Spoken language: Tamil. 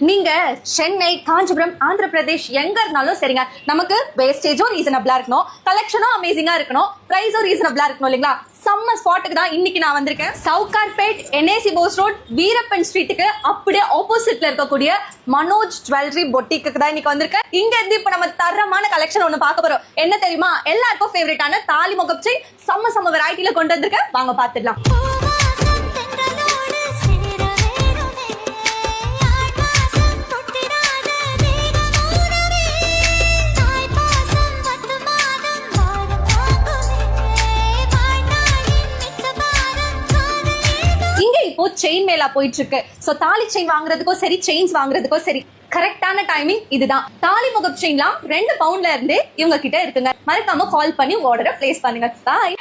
நீங்க சென்னை, காஞ்சிபுரம், ஆந்திர பிரதேஷ் எங்க இருந்தாலும் சரிங்க, நமக்கு வேஸ்டேஜும் ரீசனபிளா இருக்கணும், கலெக்ஷனும் அமேசிங்கா இருக்கணும், பிரைஸும் ரீசனபிளா இருக்கணும் இல்லைங்களா? செம்ம ஸ்பாட்டுக்கு தான் இன்னைக்கு நான் வந்திருக்கேன். சவுகார்பேட் NAC போஸ் ரோட் வீரப்பன் ஸ்ட்ரீட்டுக்கு அப்படியே ஆப்போசிட்ல இருக்கக்கூடிய மனோஜ் ஜுவல்லரி பொட்டிக்கு தான் இன்னைக்கு வந்திருக்கேன். இங்க இருந்து இப்ப நம்ம தரமான கலெக்ஷன் ஒண்ணு பார்க்க போறோம். என்ன தெரியுமா? எல்லாருக்கும் ஃபேவரட்டான தாலி முகப்பு செயின் செம்ம வெரைட்டில கொண்டு வந்திருக்கேன். வாங்க பாத்துடலாம். இப்போ செயின் மேலா போயிட்டு இருக்கு. சோ தாலி செயின் வாங்குறதுக்கோ சரி, செயின்ஸ் வாங்குறதுக்கோ சரி, கரெக்டான டைமிங் இதுதான். தாலி முகப்பு செயின்லாம் 2 பவுண்ட்ல இருந்து இவங்க கிட்ட இருக்குங்க. மறக்காம கால் பண்ணி ஆர்டரை பிளேஸ் பண்ணுங்க. பாய்.